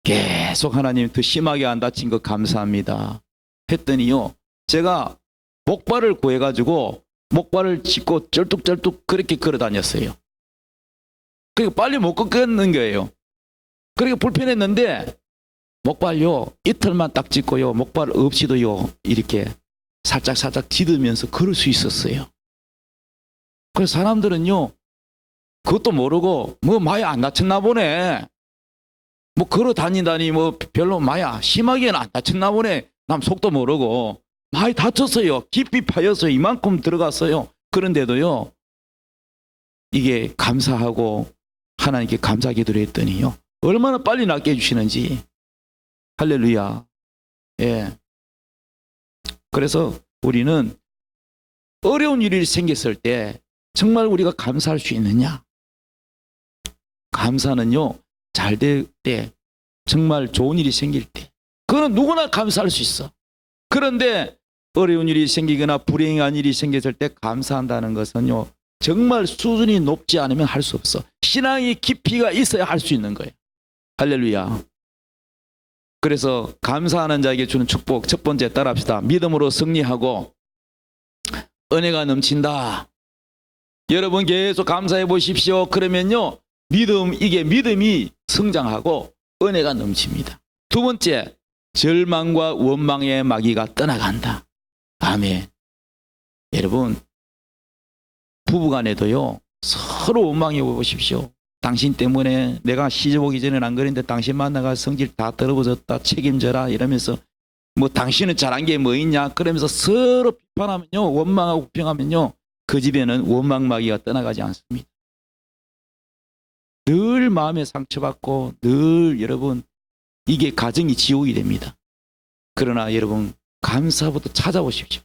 계속 하나님 더 심하게 안 다친 거 감사합니다 했더니요, 제가 목발을 구해가지고 목발을 짚고 쩔뚝쩔뚝 그렇게 걸어 다녔어요. 그러니까 빨리 못 걷겠는 거예요. 그러니까 불편했는데 목발요 이틀만 딱 짚고요, 목발 없이도요 이렇게 살짝 디디면서 걸을 수 있었어요. 그래서 사람들은요, 그것도 모르고 뭐 마야 안 다쳤나 보네, 뭐 걸어 다니다니 뭐 별로 마야 심하게는 안 다쳤나 보네, 남 속도 모르고 많이 다쳤어요. 깊이 파였어요. 이만큼 들어갔어요. 그런데도요, 이게 감사하고 하나님께 감사 기도를 했더니요, 얼마나 빨리 낫게 해주시는지. 할렐루야. 예. 그래서 우리는 어려운 일이 생겼을 때 정말 우리가 감사할 수 있느냐? 감사는요, 잘 될 때, 정말 좋은 일이 생길 때, 그거는 누구나 감사할 수 있어. 그런데 어려운 일이 생기거나 불행한 일이 생겼을 때 감사한다는 것은요, 정말 수준이 높지 않으면 할 수 없어. 신앙의 깊이가 있어야 할 수 있는 거예요. 할렐루야. 그래서 감사하는 자에게 주는 축복, 첫 번째 따라합시다. 믿음으로 승리하고 은혜가 넘친다. 여러분 계속 감사해 보십시오. 그러면요, 이게 믿음이 성장하고 은혜가 넘칩니다. 두 번째, 절망과 원망의 마귀가 떠나간다. 아멘. 여러분, 부부간에도요, 서로 원망해 보십시오. 당신 때문에 내가 시집 오기 전에는 안 그랬는데 당신 만나가 성질 다 떨어졌다, 책임져라 이러면서, 뭐 당신은 잘한 게 뭐 있냐 그러면서 서로 비판하면요, 원망하고 비평하면요, 그 집에는 원망 마귀가 떠나가지 않습니다. 늘 마음에 상처받고 늘 여러분, 이게 가정이 지옥이 됩니다. 그러나 여러분, 감사부터 찾아보십시오.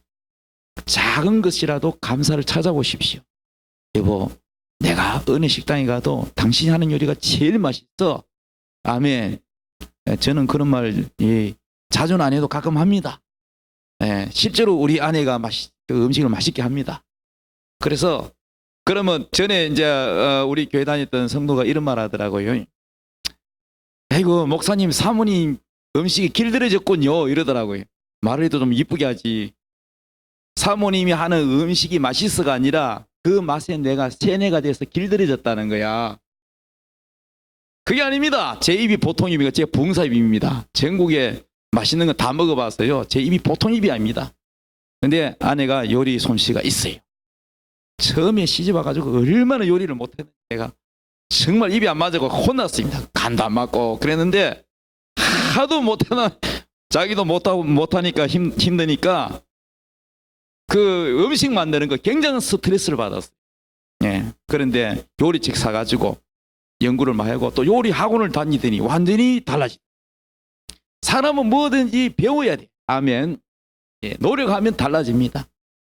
작은 것이라도 감사를 찾아보십시오. 여보, 내가 어느 식당에 가도 당신이 하는 요리가 제일 맛있어. 아멘. 저는 그런 말 자주는 안 해도 가끔 합니다. 실제로 우리 아내가 그 음식을 맛있게 합니다. 그래서 그러면 전에 이제 우리 교회 다녔던 성도가 이런 말 하더라고요. 아이고, 목사님 사모님 음식이 길들여졌군요 이러더라고요. 말을 해도 좀 이쁘게 하지. 사모님이 하는 음식이 맛있어가 아니라 그 맛에 내가 세뇌가 돼서 길들여졌다는 거야. 그게 아닙니다. 제 입이 보통 입이고 제 부흥사 입입니다. 전국에 맛있는 거 다 먹어봤어요. 제 입이 보통 입이 아닙니다. 근데 아내가 요리 솜씨가 있어요. 처음에 시집 와가지고 얼마나 요리를 못했는데 내가 정말 입이 안 맞아서 혼났습니다. 간도 안 맞고 그랬는데 하도 못하나 자기도 못하니까 힘드니까 그 음식 만드는 거 굉장한 스트레스를 받았어요. 예. 그런데 요리책 사가지고 연구를 많이 하고 또 요리 학원을 다니더니 완전히 달라집니다. 사람은 뭐든지 배워야 돼. 아멘. 예. 노력하면 달라집니다.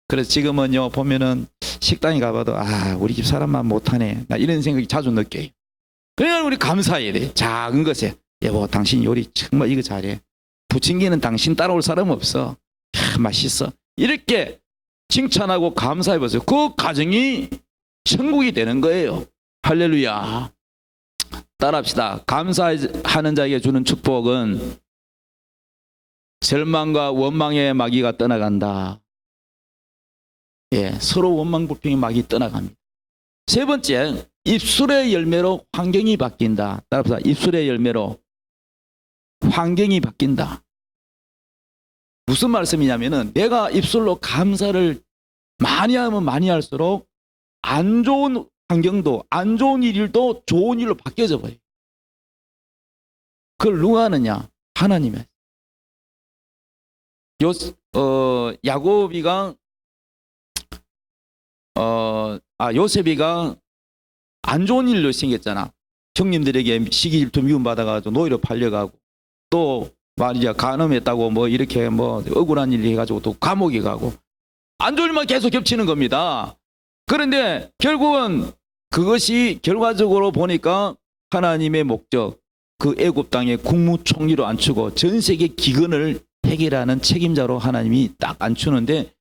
그래서 지금은요, 보면은 식당에 가봐도 우리 집 사람만 못하네, 나 이런 생각이 자주 느껴요. 그러니까 우리 감사해야 돼. 작은 것에. 여보, 당신 요리 정말 이거 잘해. 부침개는 당신 따라올 사람 없어. 맛있어. 이렇게 칭찬하고 감사해보세요. 그 가정이 천국이 되는 거예요. 할렐루야. 따라합시다. 감사하는 자에게 주는 축복은 절망과 원망의 마귀가 떠나간다. 예, 서로 원망 불평의 마귀 떠나갑니다. 세 번째, 입술의 열매로 환경이 바뀐다. 따라합시다. 입술의 열매로 환경이 바뀐다. 무슨 말씀이냐면은, 내가 입술로 감사를 많이 하면 많이 할수록 안 좋은 환경도, 안 좋은 일도 좋은 일로 바뀌어져 버려요. 그걸 누가 하느냐? 하나님이. 야곱이가 요셉이가 안 좋은 일로 생겼잖아. 형님들에게 시기질투 미움받아가지고 노예로 팔려가고, 또 말이야 간음했다고 뭐 이렇게 뭐 억울한 일 해가지고 또 감옥에 가고, 안 좋은 일만 계속 겹치는 겁니다. 그런데 결국은 그것이 결과적으로 보니까 하나님의 목적, 그 애굽 땅에 국무총리로 앉히고 전 세계 기근을 해결하는 책임자로 하나님이 딱 앉추는데,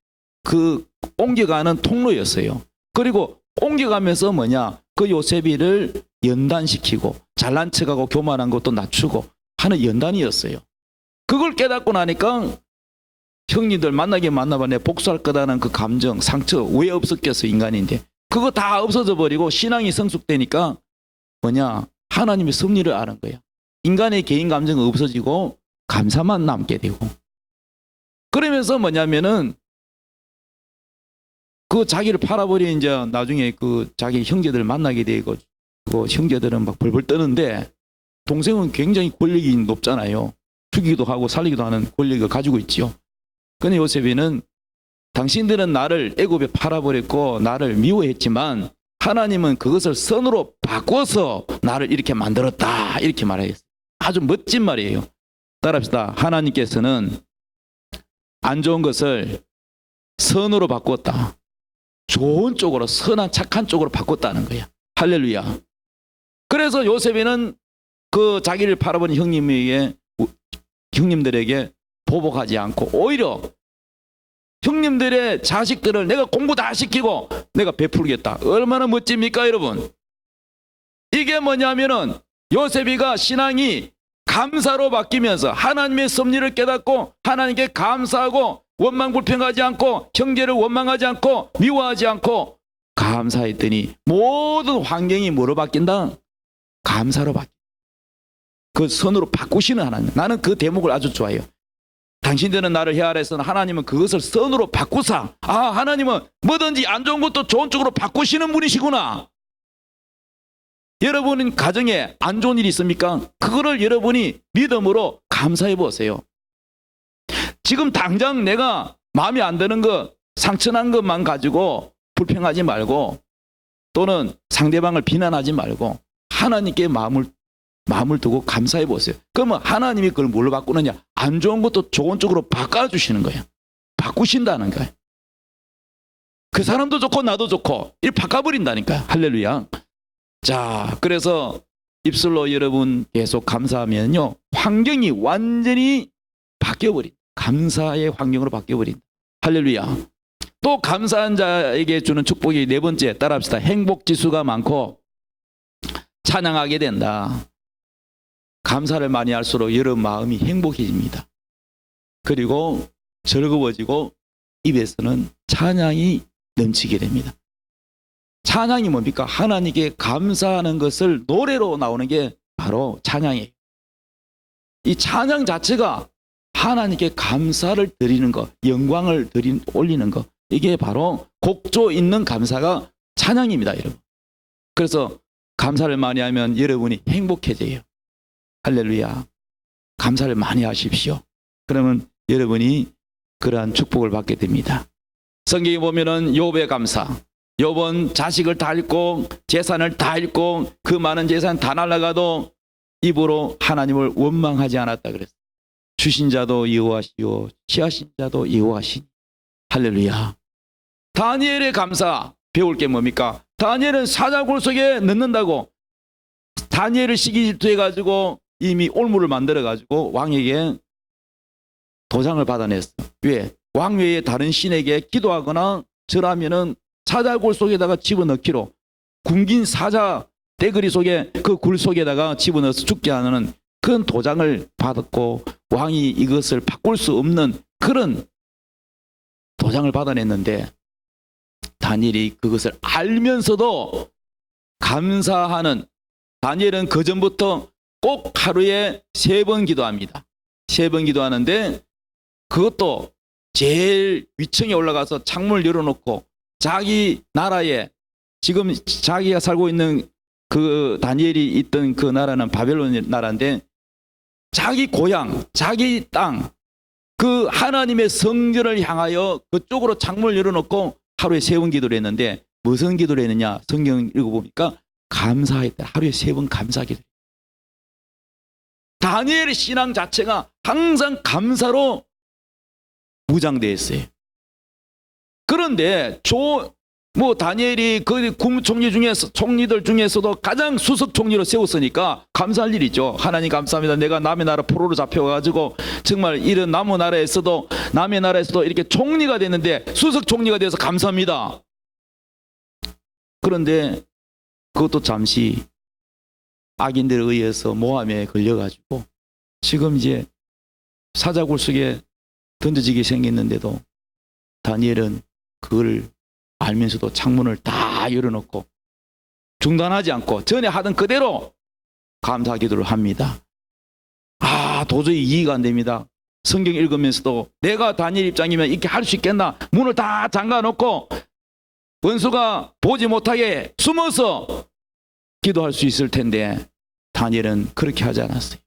그 옮겨가는 통로였어요. 그리고 옮겨가면서 그 요셉이를 연단시키고 잘난 척하고 교만한 것도 낮추고 하는 연단이었어요. 그걸 깨닫고 나니까 형님들 만나봐 내 복수할 거다는 그 감정, 상처 왜 없었겠어 인간인데 그거 다 없어져 버리고 신앙이 성숙되니까 하나님의 섭리를 아는 거야. 인간의 개인 감정은 없어지고 감사만 남게 되고 그러면서 그 자기를 팔아버린 이제 나중에 그 자기 형제들을 만나게 되고 그 형제들은 막 벌벌 떠는데 동생은 굉장히 권력이 높잖아요. 죽이기도 하고 살리기도 하는 권력을 가지고 있지요. 근데 요셉이는 당신들은 나를 애굽에 팔아버렸고 나를 미워했지만 하나님은 그것을 선으로 바꿔서 나를 이렇게 만들었다 이렇게 말해요. 아주 멋진 말이에요. 따라합시다. 하나님께서는 안 좋은 것을 선으로 바꿨다. 좋은 쪽으로 선한 착한 쪽으로 바꿨다는 거야. 할렐루야. 그래서 요셉이는 그 자기를 팔아버린 형님들에게 보복하지 않고 오히려 형님들의 자식들을 내가 공부 다 시키고 내가 베풀겠다. 얼마나 멋집니까 여러분. 이게 뭐냐면은 요셉이가 신앙이 감사로 바뀌면서 하나님의 섭리를 깨닫고 하나님께 감사하고 원망불평하지 않고 형제를 원망하지 않고 미워하지 않고 감사했더니 모든 환경이 뭐로 바뀐다? 감사로 바뀐다. 그 선으로 바꾸시는 하나님. 나는 그 대목을 아주 좋아해요. 당신들은 나를 헤아려서는 하나님은 그것을 선으로 바꾸사. 하나님은 뭐든지 안 좋은 것도 좋은 쪽으로 바꾸시는 분이시구나. 여러분 가정에 안 좋은 일이 있습니까? 그거를 여러분이 믿음으로 감사해 보세요. 지금 당장 내가 마음에 안 드는 것, 상처난 것만 가지고 불평하지 말고 또는 상대방을 비난하지 말고 하나님께 마음을 두고 감사해 보세요. 그러면 하나님이 그걸 뭘로 바꾸느냐? 안 좋은 것도 좋은 쪽으로 바꿔주시는 거예요. 바꾸신다는 거예요. 그 사람도 좋고 나도 좋고 이렇게 바꿔버린다니까요. 할렐루야. 자, 그래서 입술로 여러분 계속 감사하면요 환경이 완전히 바뀌어버린다. 감사의 환경으로 바뀌어버린다. 할렐루야. 또 감사한 자에게 주는 축복이 네 번째, 따라합시다. 행복지수가 많고 찬양하게 된다. 감사를 많이 할수록 여러분 마음이 행복해집니다. 그리고 즐거워지고 입에서는 찬양이 넘치게 됩니다. 찬양이 뭡니까? 하나님께 감사하는 것을 노래로 나오는 게 바로 찬양이에요. 이 찬양 자체가 하나님께 감사를 드리는 것, 영광을 올리는 것, 이게 바로 곡조 있는 감사가 찬양입니다, 여러분. 그래서 감사를 많이 하면 여러분이 행복해져요. 할렐루야. 감사를 많이 하십시오. 그러면 여러분이 그러한 축복을 받게 됩니다. 성경에 보면은 욥의 감사. 욥은 자식을 다 잃고 재산을 다 잃고 그 많은 재산 다 날아가도 입으로 하나님을 원망하지 않았다 그랬어요. 주신 자도 여호와시요 취하신 자도 여호와시니. 할렐루야. 다니엘의 감사 배울 게 뭡니까? 다니엘은 사자굴 속에 넣는다고 다니엘을 시기 질투해가지고 이미 올무를 만들어가지고 왕에게 도장을 받아냈어. 왜? 왕 외에 다른 신에게 기도하거나 절하면은 사자굴 속에다가 집어넣기로 굶긴 사자 대그리 속에 그 굴 속에다가 집어넣어서 죽게 하는 그런 도장을 받았고 왕이 이것을 바꿀 수 없는 그런 도장을 받아냈는데 다니엘이 그것을 알면서도 감사하는 다니엘은 그전부터 꼭 하루에 3번 기도합니다. 3번 기도하는데 그것도 제일 위층에 올라가서 창문을 열어놓고 자기 나라에 지금 자기가 살고 있는 그 다니엘이 있던 그 나라는 바벨론 나라인데 자기 고향, 자기 땅, 그 하나님의 성전을 향하여 그쪽으로 창문을 열어놓고 하루에 3번 기도를 했는데 무슨 기도를 했느냐? 성경 읽어보니까 감사했다. 하루에 3번 감사기도. 다니엘의 신앙 자체가 항상 감사로 무장되어 있어요. 그런데 뭐 다니엘이 그 국무총리 중에서 총리들 중에서도 가장 수석 총리로 세웠으니까 감사할 일이죠. 하나님 감사합니다. 내가 남의 나라 포로로 잡혀가지고 정말 이런 남의 나라에서도 이렇게 총리가 됐는데 수석 총리가 돼서 감사합니다. 그런데 그것도 잠시 악인들에 의해서 모함에 걸려가지고 지금 이제 사자굴 속에 던져지게 생겼는데도 다니엘은 그걸 알면서도 창문을 다 열어놓고 중단하지 않고 전에 하던 그대로 감사 기도를 합니다. 도저히 이해가 안 됩니다. 성경 읽으면서도 내가 다니엘 입장이면 이렇게 할 수 있겠나? 문을 다 잠가놓고 원수가 보지 못하게 숨어서 기도할 수 있을 텐데 다니엘은 그렇게 하지 않았어요.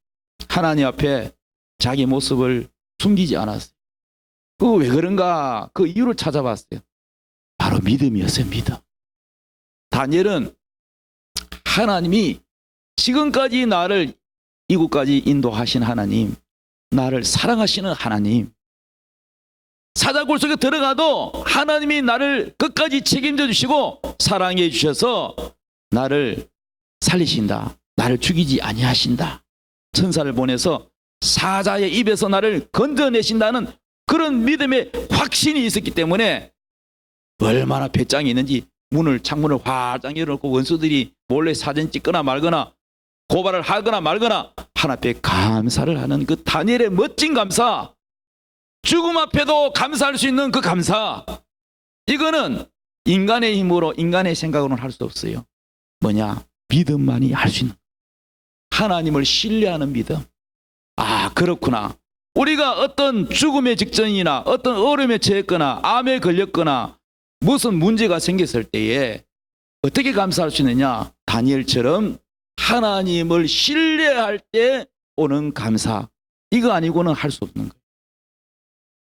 하나님 앞에 자기 모습을 숨기지 않았어요. 그거 왜 그런가? 그 이유를 찾아봤어요. 바로 믿음이었어요. 믿음. 다니엘은 하나님이 지금까지 나를 이곳까지 인도하신 하나님, 나를 사랑하시는 하나님, 사자굴 속에 들어가도 하나님이 나를 끝까지 책임져 주시고 사랑해 주셔서 나를 살리신다. 나를 죽이지 아니하신다. 천사를 보내서 사자의 입에서 나를 건져내신다는 그런 믿음의 확신이 있었기 때문에 얼마나 배짱이 있는지 창문을 활짝 열어놓고 원수들이 몰래 사진 찍거나 말거나 고발을 하거나 말거나 하나님 앞에 감사를 하는 그 다니엘의 멋진 감사, 죽음 앞에도 감사할 수 있는 그 감사, 이거는 인간의 힘으로 인간의 생각으로는 할 수 없어요. 뭐냐? 믿음만이 할 수 있는, 하나님을 신뢰하는 믿음. 그렇구나. 우리가 어떤 죽음의 직전이나 어떤 어려움에 처했거나 암에 걸렸거나 무슨 문제가 생겼을 때에 어떻게 감사할 수 있느냐? 다니엘처럼 하나님을 신뢰할 때 오는 감사, 이거 아니고는 할 수 없는 거예요.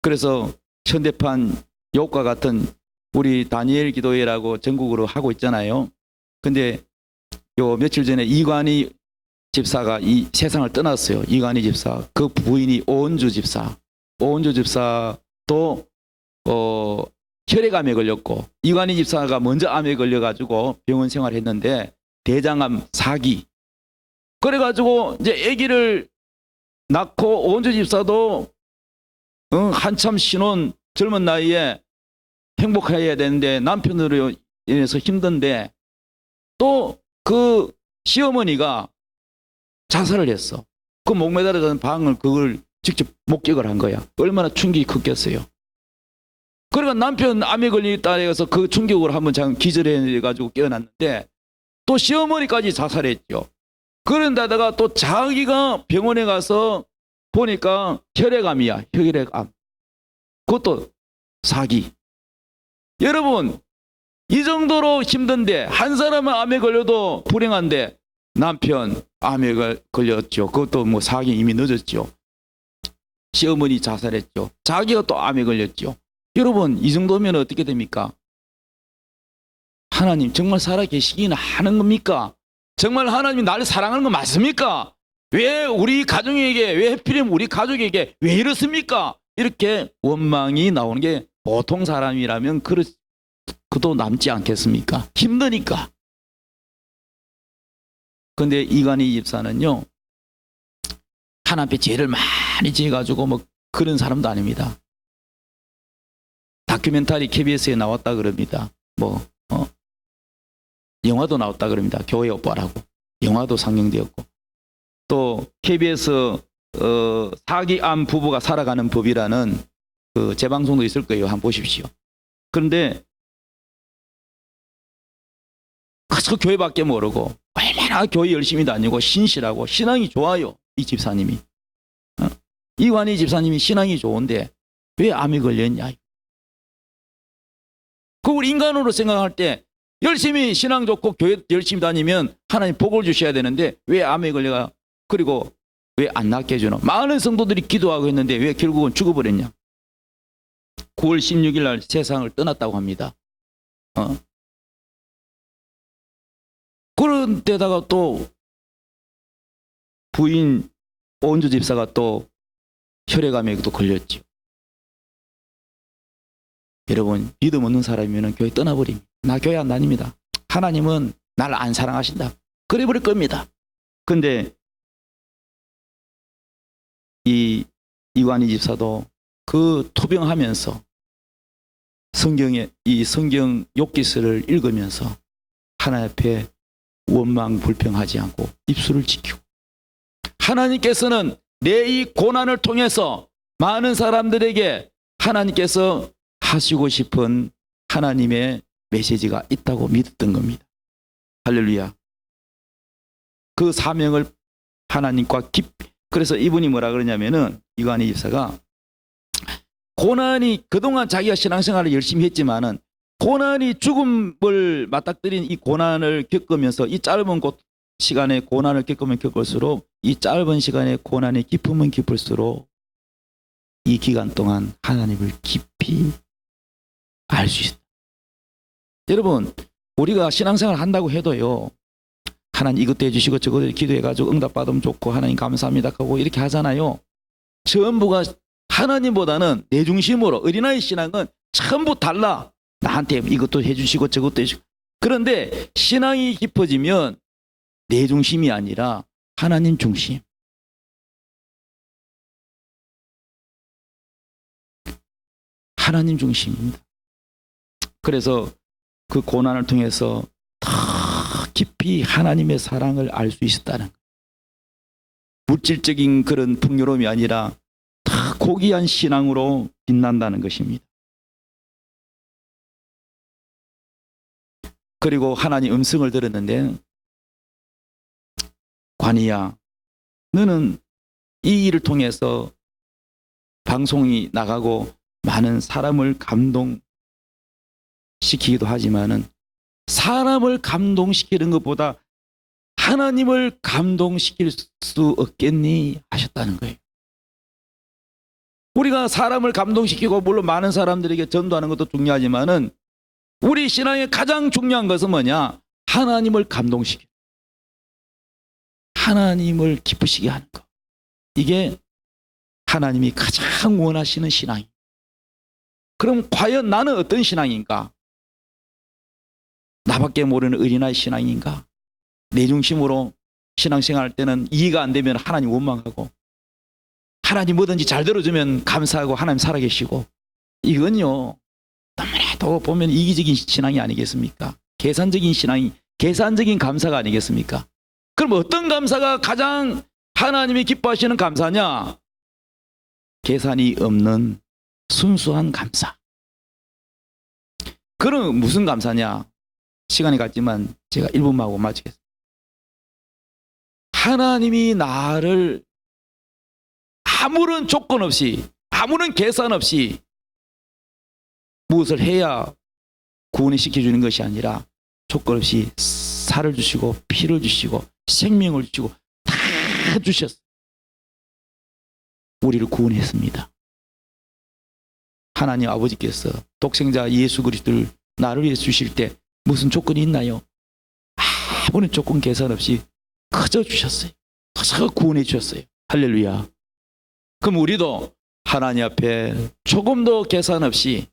그래서 현대판 욕과 같은 우리 다니엘 기도회라고 전국으로 하고 있잖아요. 근데 요 며칠 전에 이관희 집사가 이 세상을 떠났어요. 이관희 집사. 그 부인이 오은주 집사. 오은주 집사도 혈액암에 걸렸고 이관희 집사가 먼저 암에 걸려가지고 병원 생활했는데 대장암 4기. 그래가지고 이제 아기를 낳고 오은주 집사도 한참 신혼 젊은 나이에 행복해야 되는데 남편으로 인해서 힘든데 또 그 시어머니가 자살을 했어. 그 목매달아진 방을 그걸 직접 목격을 한 거야. 얼마나 충격이 컸겠어요. 그러니까 남편 암에 걸리다 해서 그 충격으로 한번 기절해가지고 깨어났는데 또 시어머니까지 자살했죠. 그런데다가 또 자기가 병원에 가서 보니까 혈액암이야. 혈액암. 그것도 4기. 여러분, 이 정도로 힘든데 한 사람은 암에 걸려도 불행한데 남편 암에 걸렸죠. 그것도 뭐 4기 이미 늦었죠. 시어머니 자살했죠. 자기가 또 암에 걸렸죠. 여러분, 이 정도면 어떻게 됩니까? 하나님 정말 살아계시기는 하는 겁니까? 정말 하나님이 나를 사랑하는 거 맞습니까? 왜 우리 가정에게, 왜 하필이면 우리 가족에게 왜 이렇습니까? 이렇게 원망이 나오는 게 보통 사람이라면 그도 남지 않겠습니까? 힘드니까. 근데 이관희 집사는요, 하나님 앞에 죄를 많이 지어가지고 뭐 그런 사람도 아닙니다. 다큐멘터리 KBS에 나왔다 그럽니다. 영화도 나왔다 그럽니다. 교회 오빠라고. 영화도 상영되었고. 또 KBS 사기암 부부가 살아가는 법이라는 그 재방송도 있을 거예요. 한번 보십시오. 그런데 그 교회밖에 모르고 얼마나 교회 열심히 다니고 신실하고 신앙이 좋아요. 이 집사님이. 이관희 집사님이 신앙이 좋은데 왜 암에 걸렸냐. 그걸 인간으로 생각할 때 열심히 신앙 좋고 교회 열심히 다니면 하나님 복을 주셔야 되는데 왜 암에 걸려가. 그리고 왜 안 낫게 해주나. 많은 성도들이 기도하고 했는데 왜 결국은 죽어버렸냐. 9월 16일 날 세상을 떠났다고 합니다. 그런데다가 또 부인 오은주 집사가 또 혈액암에도 걸렸죠. 여러분, 믿음 없는 사람이면 교회 떠나버립니다. 나 교회 안 다닙니다. 하나님은 나를 안 사랑하신다. 그래 버릴 겁니다. 근데 이 이관희 집사도 그 토병하면서 이 성경 욥기서를 읽으면서 하나님 앞에 원망 불평하지 않고 입술을 지키고, 하나님께서는 내 이 고난을 통해서 많은 사람들에게 하나님께서 하시고 싶은 하나님의 메시지가 있다고 믿었던 겁니다. 할렐루야. 그 사명을 하나님과 그래서 이분이 뭐라 그러냐면은, 이관희 집사가 고난이, 그동안 자기가 신앙생활을 열심히 했지만은 고난이 죽음을 맞닥뜨린 이 고난을 겪으면서, 이 짧은 시간에 고난을 겪으면 겪을수록, 이 짧은 시간에 고난이 깊으면 깊을수록 이 기간 동안 하나님을 깊이 알 수 있다. 여러분, 우리가 신앙생활 한다고 해도요, 하나님 이것도 해주시고 저것도 기도해가지고 응답받으면 좋고 하나님 감사합니다 하고 이렇게 하잖아요. 전부가 하나님보다는 내 중심으로, 어린아이 신앙은 전부 달라. 나한테 이것도 해주시고 저것도 해주시고. 그런데 신앙이 깊어지면 내 중심이 아니라 하나님 중심. 하나님 중심입니다. 그래서 그 고난을 통해서 더 깊이 하나님의 사랑을 알 수 있었다는 것. 물질적인 그런 풍요로움이 아니라 더 고귀한 신앙으로 빛난다는 것입니다. 그리고 하나님 음성을 들었는데, 관이야, 너는 이 일을 통해서 방송이 나가고 많은 사람을 감동시키기도 하지만은, 사람을 감동시키는 것보다 하나님을 감동시킬 수 없겠니? 하셨다는 거예요. 우리가 사람을 감동시키고 물론 많은 사람들에게 전도하는 것도 중요하지만은, 우리 신앙의 가장 중요한 것은 뭐냐? 하나님을 감동시키고 하나님을 기쁘시게 하는 것. 이게 하나님이 가장 원하시는 신앙이에요. 그럼 과연 나는 어떤 신앙인가? 나밖에 모르는 어린아이 신앙인가? 내 중심으로 신앙생활 할 때는 이해가 안 되면 하나님 원망하고, 하나님 뭐든지 잘 들어주면 감사하고 하나님 살아계시고, 이건요 너무나도 보면 이기적인 신앙이 아니겠습니까? 계산적인 신앙이, 계산적인 감사가 아니겠습니까? 그럼 어떤 감사가 가장 하나님이 기뻐하시는 감사냐? 계산이 없는 순수한 감사. 그럼 무슨 감사냐? 시간이 갔지만 제가 1분만 하고 마치겠습니다. 하나님이 나를 아무런 조건 없이, 아무런 계산 없이 무엇을 해야 구원을 시켜주는 것이 아니라 조건 없이 살을 주시고 피를 주시고 생명을 주시고 다 주셨어요. 우리를 구원했습니다. 하나님 아버지께서 독생자 예수 그리스도를 나를 위해 주실 때 무슨 조건이 있나요? 아무런 조건 계산 없이 그저 주셨어요. 그저 구원해 주셨어요. 할렐루야. 그럼 우리도 하나님 앞에 조금도 계산 없이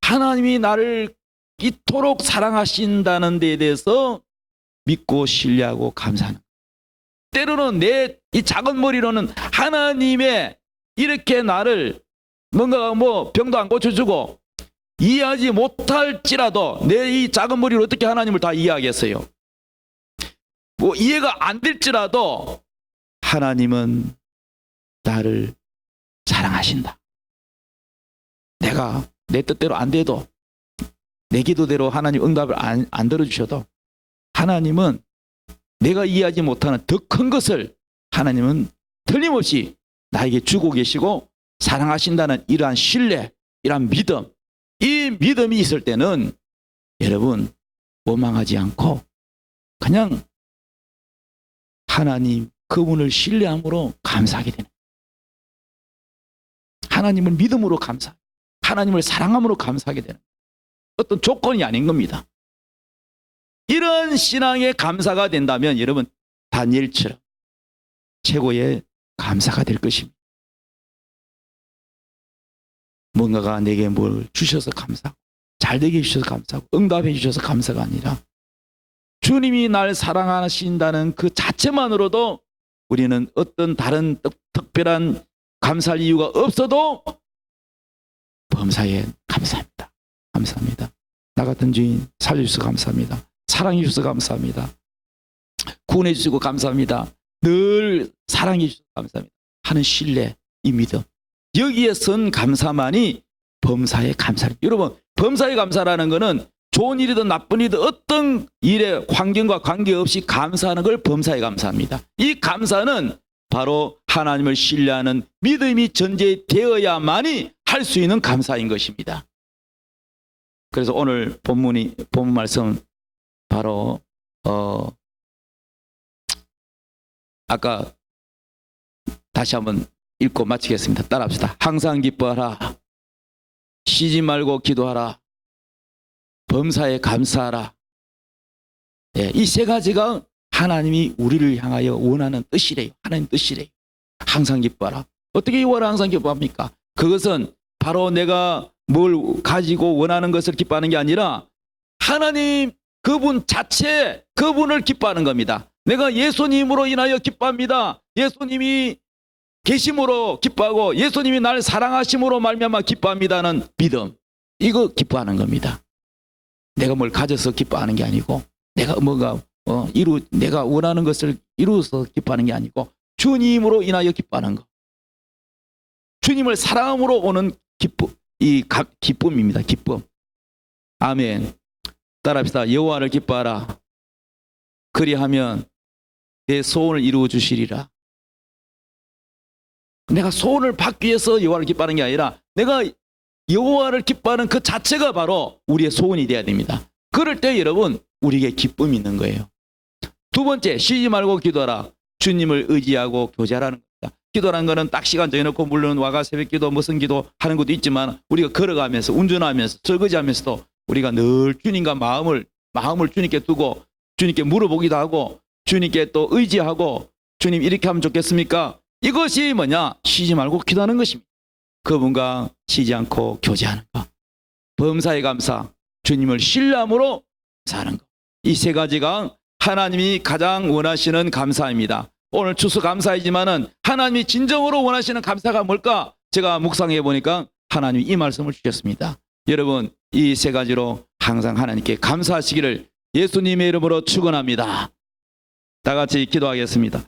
하나님이 나를 이토록 사랑하신다는 데에 대해서 믿고 신뢰하고 감사하는, 때로는 내 이 작은 머리로는 하나님의 이렇게 나를 뭔가 병도 안 고쳐주고 이해하지 못할지라도 내 이 작은 머리로 어떻게 하나님을 다 이해하겠어요? 이해가 안 될지라도 하나님은 나를 사랑하신다. 내가 내 뜻대로 안 돼도, 내 기도대로 하나님 응답을 안 들어주셔도 하나님은 내가 이해하지 못하는 더 큰 것을 하나님은 틀림없이 나에게 주고 계시고 사랑하신다는 이러한 신뢰, 이러한 믿음, 이 믿음이 있을 때는 여러분 원망하지 않고 그냥 하나님 그분을 신뢰함으로 감사하게 되는, 하나님을 믿음으로 감사, 하나님을 사랑함으로 감사하게 되는, 어떤 조건이 아닌 겁니다. 이런 신앙의 감사가 된다면 여러분 다니엘처럼 최고의 감사가 될 것입니다. 뭔가가 내게 뭘 주셔서 감사하고 잘 되게 해주셔서 감사하고 응답해 주셔서 감사가 아니라 주님이 날 사랑하신다는 그 자체만으로도 우리는 어떤 다른 특별한 감사할 이유가 없어도 범사에 감사합니다. 감사합니다. 나 같은 주인 살려주셔서 감사합니다. 사랑해 주셔서 감사합니다. 구원해 주시고 감사합니다. 늘 사랑해 주셔서 감사합니다 하는 신뢰, 이 믿음, 여기에 선 감사만이 범사에 감사를. 여러분, 범사에 감사라는 것은 좋은 일이든 나쁜 일이든 어떤 일의 환경과 관계없이 감사하는 걸 범사에 감사합니다. 이 감사는 바로 하나님을 신뢰하는 믿음이 전제되어야만이 할 수 있는 감사인 것입니다. 그래서 오늘 본문 말씀 바로 아까 다시 한번 읽고 마치겠습니다. 따라합시다. 항상 기뻐하라. 쉬지 말고 기도하라. 범사에 감사하라. 예, 이 세 가지가 하나님이 우리를 향하여 원하는 뜻이래요. 하나님 뜻이래요. 항상 기뻐하라. 어떻게 이월 항상 기뻐합니까? 그것은 바로 내가 뭘 가지고 원하는 것을 기뻐하는 게 아니라 하나님 그분 자체, 그분을 기뻐하는 겁니다. 내가 예수님으로 인하여 기뻐합니다. 예수님이 계심으로 기뻐하고 예수님이 날 사랑하심으로 말미암아 기뻐합니다는 믿음, 이거 기뻐하는 겁니다. 내가 뭘 가져서 기뻐하는 게 아니고 내가 뭔가 내가 원하는 것을 이루어서 기뻐하는 게 아니고 주님으로 인하여 기뻐하는 것, 주님을 사랑함으로 오는 기쁨, 이 기쁨입니다. 기쁨. 아멘. 따라합시다. 여호와를 기뻐하라. 그리하면 내 소원을 이루어 주시리라. 내가 소원을 받기 위해서 여호와를 기뻐하는 게 아니라 내가 여호와를 기뻐하는 그 자체가 바로 우리의 소원이 되어야 됩니다. 그럴 때 여러분 우리에게 기쁨이 있는 거예요. 두 번째, 쉬지 말고 기도하라. 주님을 의지하고 교제하라는 겁니다. 기도라는 것은 딱 시간 정해놓고 물론 와가 새벽기도 무슨 기도 하는 것도 있지만 우리가 걸어가면서 운전하면서 설거지하면서도 우리가 늘 주님과 마음을 주님께 두고 주님께 물어보기도 하고 주님께 또 의지하고 주님 이렇게 하면 좋겠습니까? 이것이 뭐냐? 쉬지 말고 기도하는 것입니다. 그분과 쉬지 않고 교제하는 것. 범사에 감사, 주님을 신뢰함으로 사는 것. 이 세 가지가 하나님이 가장 원하시는 감사입니다. 오늘 추수감사이지만은 하나님이 진정으로 원하시는 감사가 뭘까? 제가 묵상해 보니까 하나님이 이 말씀을 주셨습니다. 여러분, 이 세 가지로 항상 하나님께 감사하시기를 예수님의 이름으로 축원합니다. 다 같이 기도하겠습니다.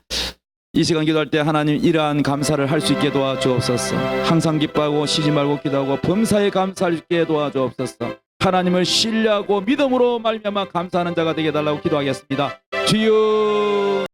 이 시간 기도할 때 하나님 이러한 감사를 할 수 있게 도와주옵소서. 항상 기뻐하고 쉬지 말고 기도하고 범사에 감사할 수 있게 도와주옵소서. 하나님을 신뢰하고 믿음으로 말미암아 감사하는 자가 되게 해달라고 기도하겠습니다. 주여.